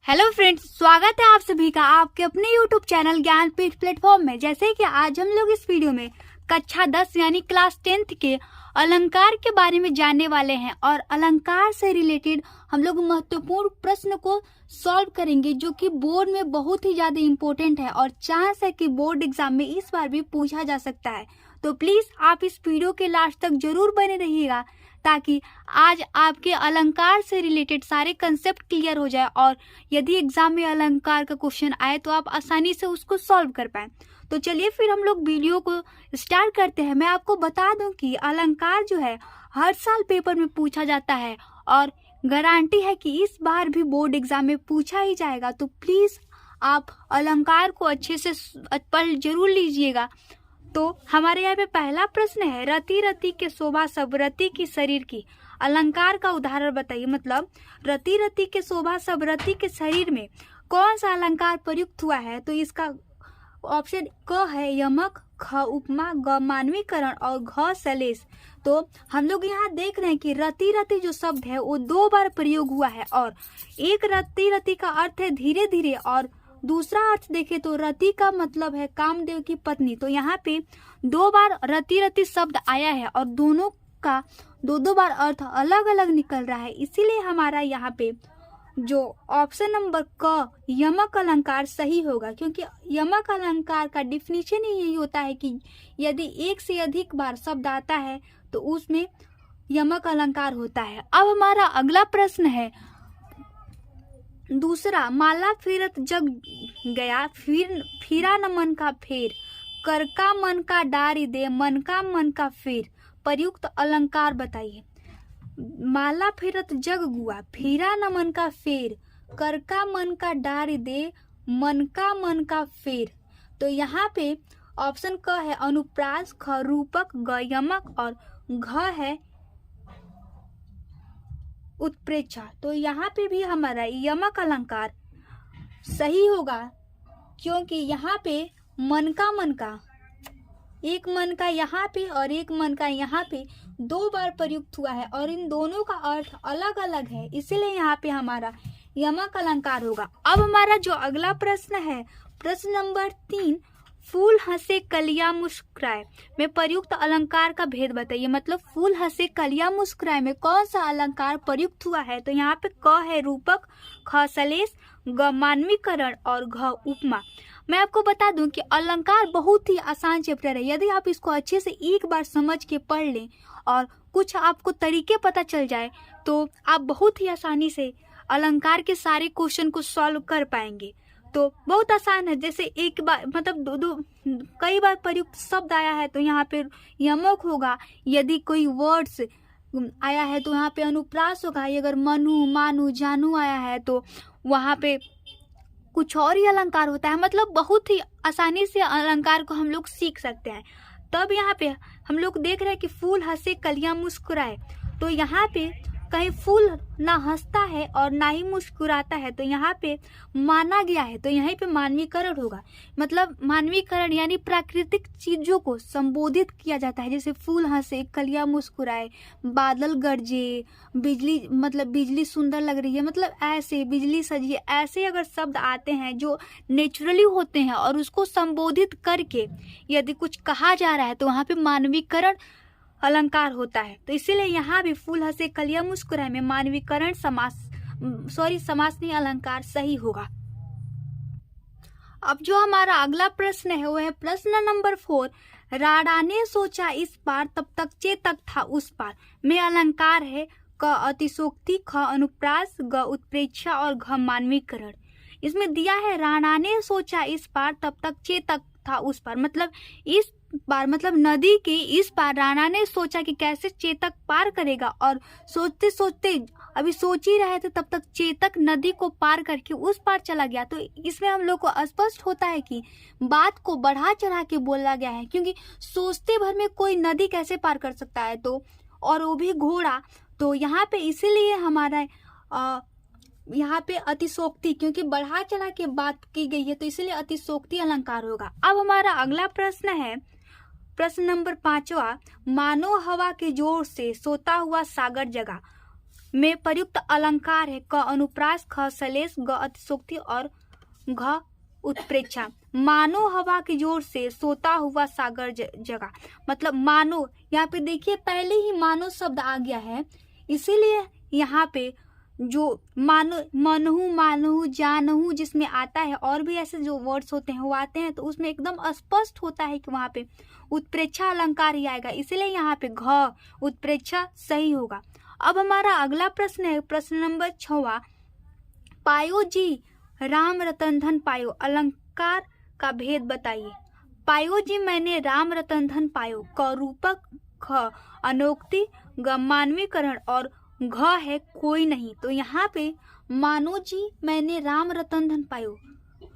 Hello friends, स्वागत है आप सभी का आपके अपने YouTube चैनल ज्ञानपीठ प्लेटफॉर्म में। जैसे कि आज हम लोग इस वीडियो में कक्षा 10 यानी क्लास 10th के अलंकार के बारे में जानने वाले हैं और अलंकार से रिलेटेड हम लोग महत्वपूर्ण प्रश्न को सॉल्व करेंगे जो कि बोर्ड में बहुत ही ज्यादा इम्पोर्टेंट है और चांस है कि बोर्ड एग्जाम में इस बार भी पूछा जा सकता है। तो प्लीज आप इस वीडियो के लास्ट तक जरूर बने रहिएगा ताकि आज आपके अलंकार से रिलेटेड सारे कंसेप्ट क्लियर हो जाए और यदि एग्जाम में अलंकार का क्वेश्चन आए तो आप आसानी से उसको सॉल्व कर पाए। तो चलिए फिर हम लोग वीडियो को स्टार्ट करते हैं। मैं आपको बता दूं कि अलंकार जो है हर साल पेपर में पूछा जाता है और गारंटी है कि इस बार भी बोर्ड एग्जाम में पूछा ही जाएगा। तो प्लीज आप अलंकार को अच्छे से पढ़ जरूर लीजिएगा। तो हमारे यहाँ पे पहला प्रश्न है, रति रति के शोभा सब रति की शरीर की, अलंकार का उदाहरण बताइए। मतलब रति रति के शोभा सब रति के शरीर में कौन सा अलंकार प्रयुक्त हुआ है? तो इसका ऑप्शन क है यमक, ख उपमा, ग मानवीकरण और घ सलेश। तो हम लोग यहाँ देख रहे हैं कि रति रति जो शब्द है वो 2 बार प्रयोग हुआ है और एक रति रति का अर्थ है धीरे धीरे और दूसरा अर्थ देखें तो रति का मतलब है कामदेव की पत्नी। तो यहाँ पे 2 बार रति रति शब्द आया है और दोनों का 2 बार अर्थ अलग अलग निकल रहा है। इसीलिए हमारा यहाँ पे जो ऑप्शन नंबर क यमक अलंकार सही होगा, क्योंकि यमक अलंकार का डिफिनीशन ही यही होता है कि यदि एक से अधिक बार शब्द आता है तो उसमें यमक अलंकार होता है। अब हमारा अगला प्रश्न है दूसरा, माला फिरत जग गया फिरा न मन का फेर, कर का मन का डारी दे मन का फेर, प्रयुक्त अलंकार बताइए। माला फिरत जग गुआ फिरा न मन का फेर, कर का मन का डारी दे मन का फेर। तो यहाँ पे ऑप्शन क है अनुप्रास, ख रूपक, ग यमक और घ है उत्प्रेक्षा। तो यहाँ पे भी हमारा यमक अलंकार सही होगा, क्योंकि यहाँ पे मन का एक मन का यहाँ पे और एक मन का यहाँ पे 2 बार प्रयुक्त हुआ है और इन दोनों का अर्थ अलग अलग है, इसीलिए यहाँ पे हमारा यमक अलंकार होगा। अब हमारा जो अगला प्रश्न है, प्रश्न नंबर 3, फूल हंसे कलियां मुस्कुराए में प्रयुक्त अलंकार का भेद बताइए। मतलब फूल हंसे कलियां मुस्कुराए में कौन सा अलंकार प्रयुक्त हुआ है? तो यहाँ पे क है रूपक, ख सलेश, ग मानवीकरण और घ उपमा। मैं आपको बता दूं कि अलंकार बहुत ही आसान चैप्टर है। यदि आप इसको अच्छे से एक बार समझ के पढ़ लें और कुछ आपको तरीके पता चल जाए तो आप बहुत ही आसानी से अलंकार के सारे क्वेश्चन को सॉल्व कर पाएंगे। तो बहुत आसान है। जैसे एक बार मतलब कई बार प्रयुक्त शब्द आया है तो यहाँ पे यमक होगा, यदि कोई वर्ड्स आया है तो यहाँ पे अनुप्रास होगा, अगर मनु मानु जानू आया है तो वहाँ पे कुछ और ही अलंकार होता है। मतलब बहुत ही आसानी से अलंकार को हम लोग सीख सकते हैं। तब यहाँ पे हम लोग देख रहे हैं कि फूल हंसे कलियां मुस्कुराए, तो यहाँ पे कहीं फूल ना हंसता है और ना ही मुस्कुराता है, तो यहाँ पे माना गया है, तो यहीं पे मानवीकरण होगा। मतलब मानवीकरण यानी प्राकृतिक चीजों को संबोधित किया जाता है, जैसे फूल हंसे कलियां मुस्कुराए, बादल गरजे, बिजली मतलब बिजली सुंदर लग रही है, मतलब ऐसे बिजली सजी, ऐसे अगर शब्द आते हैं जो नेचुरली होते हैं और उसको संबोधित करके यदि कुछ कहा जा रहा है तो वहाँ पे मानवीकरण अलंकार होता है। तो इसीलिए यहाँ भी फूल हंसे कलियां मुस्कुराए में मानवीकरण समास नहीं अलंकार सही होगा। अब जो हमारा अगला प्रश्न है वो है प्रश्न नंबर 4, राणा ने सोचा इस पार तब तक चेतक था उस पार में अलंकार है क अतिशोक्ति, ख अनुप्रास, ग उत्प्रेक्षा और घ मानवीकरण। इसमें दिया है राणा ने सोचा इस पार तब तक चेतक था उस पार। मतलब इस पार मतलब नदी के इस पार राणा ने सोचा कि कैसे चेतक पार करेगा और सोचते सोचते अभी सोच ही रहे थे तब तक चेतक नदी को पार करके उस पार चला गया। तो इसमें हम लोग को स्पष्ट होता है कि बात को बढ़ा चढ़ा के बोला गया है, क्योंकि सोचते भर में कोई नदी कैसे पार कर सकता है, तो और वो भी घोड़ा। तो यहाँ पे इसीलिए हमारा यहाँ पे अतिशोक्ति, क्योंकि बढ़ा चढ़ा के बात की गई है तो इसलिए अतिशोक्ति अलंकार होगा। अब हमारा अगला प्रश्न है प्रश्न नंबर 5वां, मानो हवा के जोर से सोता हुआ सागर जगा में प्रयुक्त अलंकार है क अनुप्रास, ख सलेश, ग अतिशोक्ति और घ उत्प्रेक्षा। मानो हवा के जोर से सोता हुआ सागर जगा। मतलब मानो, यहाँ पे देखिए पहले ही मानो शब्द आ गया है, इसीलिए यहाँ पे जो मानो, मनहु, मानहु, जानहु जिसमें आता है और भी ऐसे जो वर्ड्स होते हैं वो आते हैं, तो उसमें एकदम स्पष्ट होता है कि वहाँ पे उत्प्रेक्षा अलंकार ही आएगा, इसीलिए यहाँ पे घ उत्प्रेक्षा सही होगा। अब हमारा अगला प्रश्न है प्रश्न नंबर 6वां। पायो जी राम रतन धन पायो, अलंकार का भेद बताइए। पायो जी मैंने राम रतन धन पायो, क रूपक, ख अनोक्ति, ग मानवीकरण और घ है कोई नहीं। तो यहाँ पे मानो जी मैंने राम रतन धन पायो,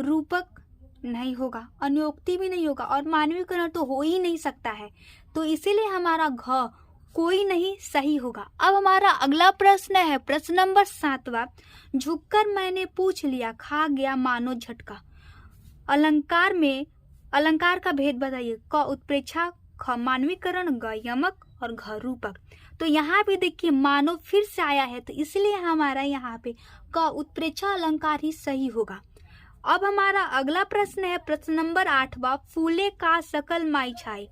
रूपक नहीं होगा, अनोक्ति भी नहीं होगा और मानवीकरण तो हो ही नहीं सकता है, तो इसीलिए हमारा घ कोई नहीं सही होगा। अब हमारा अगला प्रश्न है प्रश्न नंबर 7वां। झुककर मैंने पूछ लिया, खा गया मानो झटका, अलंकार का भेद बताइए। क उत्प्रेक्षा, ख मानवीकरण, ग यमक और घ रूपक। तो यहाँ भी देखिए मानो फिर से आया है, तो इसलिए हमारा यहाँ पे क उत्प्रेक्षा अलंकार ही सही होगा। अब हमारा अगला प्रश्न है प्रश्न नंबर 8वां। फूले का सकल माई छाई,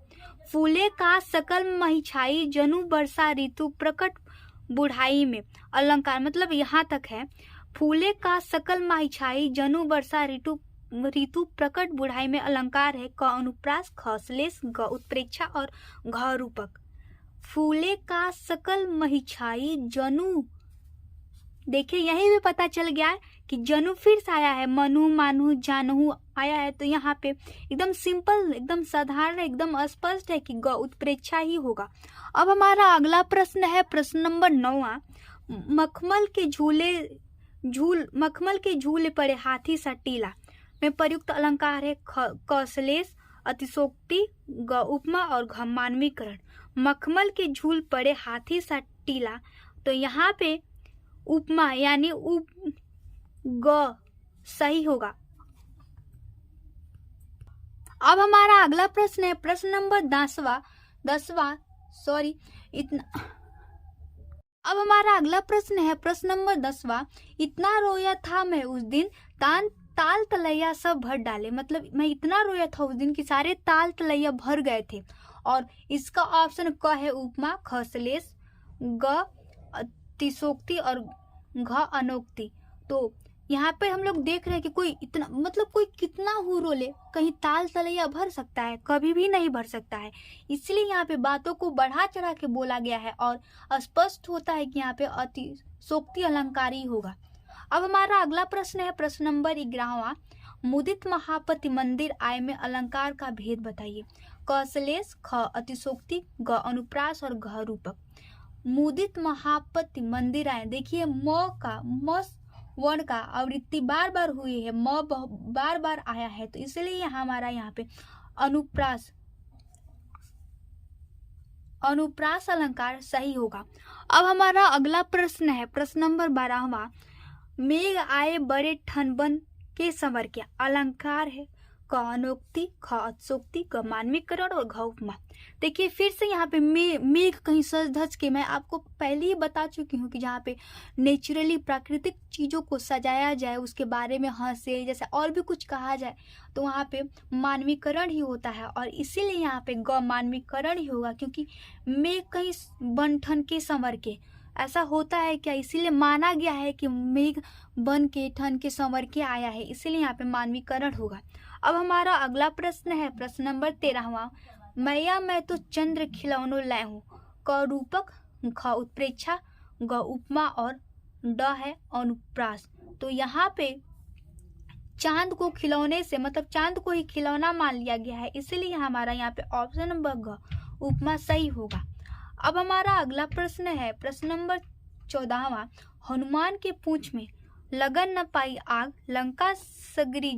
फूले का सकल मही छाई, जनु वर्षा ऋतु प्रकट बुढ़ाई में, अलंकार मतलब यहाँ तक है। फूले का सकल माही छाई, जनु वर्षा ऋतु प्रकट बुढ़ाई में, अलंकार है क अनुप्रास, ख श्लेष, ग उत्प्रेक्षा और घ रूपक। फूले का सकल मही छाई, जनु, देखिए यही भी पता चल गया है कि जनु फिर से आया है, मनु, मानु, जानहु आया है, तो यहाँ पे एकदम सिंपल, एकदम साधारण, एकदम स्पष्ट है कि ग उत्प्रेक्षा ही होगा। अब हमारा अगला प्रश्न है प्रश्न नंबर 9वां। मखमल के झूले पड़े हाथी सा टीला में प्रयुक्त अलंकार है क श्लेष, अतिशोक्ति, ग उपमा और घ मानवीकरण। मखमल के झूल पड़े हाथी सा टीला, तो यहाँ पे उपमा यानी ग सही होगा। अब हमारा अगला प्रश्न है प्रश्न नंबर 10वां। अब हमारा अगला प्रश्न है प्रश्न नंबर 10वां। इतना रोया था मैं उस दिन, ताल तलैया सब भर डाले। मतलब मैं इतना रोया था उस दिन कि सारे ताल तलैया भर गए थे, और इसका ऑप्शन क है उपमा, ख श्लेष, ग अतिशोक्ति और घ अनोक्ति। तो यहाँ पे हम लोग देख रहे हैं कि कोई इतना, मतलब कोई कितना हो रोले, कहीं ताल तलैया भर सकता है? कभी भी नहीं भर सकता है। इसलिए यहाँ पे बातों को बढ़ा चढ़ा के बोला गया है और स्पष्ट होता है कि यहाँ पे अतिशोक्ति अलंकार ही होगा। अब हमारा अगला प्रश्न है प्रश्न नंबर 11वां। मुदित महापति मंदिर आय में अलंकार का भेद बताइए। क श्लेष, ख अतिशोक्ति, ग अनुप्रास और घ रूपक। मुदित महापति मंदिर आए, देखिए म वर्ण का आवृत्ति बार बार हुई है, म बार बार आया है, तो इसलिए हमारा यहाँ पे अनुप्रास अलंकार सही होगा। अब हमारा अगला प्रश्न है प्रश्न नंबर 12वां। मेघ आए बड़े ठनबन के संवर के, अलंकार है क अनोक्ति, ख अतिशोक्ति, ग मानवीकरण और घ उपमा। देखिए फिर से यहाँ पे मेघ कहीं सज धज के, मैं आपको पहले ही बता चुकी हूँ कि जहाँ पे नेचुरली प्राकृतिक चीज़ों को सजाया जाए, उसके बारे में हंसे, जैसे और भी कुछ कहा जाए, तो वहाँ पे मानवीकरण ही होता है, और इसीलिए यहाँ पे ग मानवीकरण ही होगा, क्योंकि मेघ कहीं बन ठन के संवर के, ऐसा होता है क्या? इसीलिए माना गया है कि मेघ बन के ठन के संवर के आया है, इसीलिए यहाँ पे मानवीकरण होगा। अब हमारा अगला प्रश्न है प्रश्न नंबर 13वां। मैया मैं तो चंद्र खिलौनों लाए हूँ, क रूपक, ख उत्प्रेक्षा, ग उपमा और ड है अनुप्रास। तो यहाँ पे चांद को खिलौने से, मतलब चांद को ही खिलौना मान लिया गया है, इसीलिए हमारा यहाँ पे ऑप्शन नंबर ग उपमा सही होगा। अब हमारा अगला प्रश्न है प्रश्न नंबर 14वां। हनुमान के पूंछ में लगन न पाई आग, लंका सगरी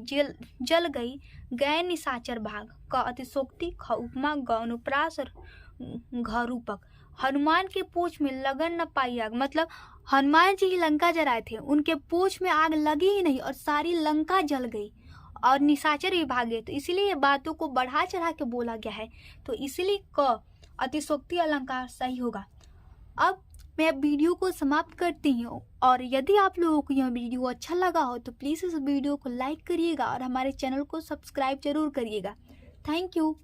जल गई, गए निशाचर भाग। क अतिशोक्ति, ख उपमा, ग अनुप्रास और घ रूपक। हनुमान के पूंछ में लगन न पाई आग, मतलब हनुमान जी ही लंका जलाए थे, उनके पूंछ में आग लगी ही नहीं और सारी लंका जल गई और निशाचर भी भागे, तो इसीलिए बातों को बढ़ा चढ़ा के बोला गया है, तो इसीलिए क अतिशोक्ति अलंकार सही होगा। अब मैं अब वीडियो को समाप्त करती हूँ। और यदि आप लोगों को यह वीडियो अच्छा लगा हो तो प्लीज़ इस वीडियो को लाइक करिएगा और हमारे चैनल को सब्सक्राइब जरूर करिएगा। Thank you.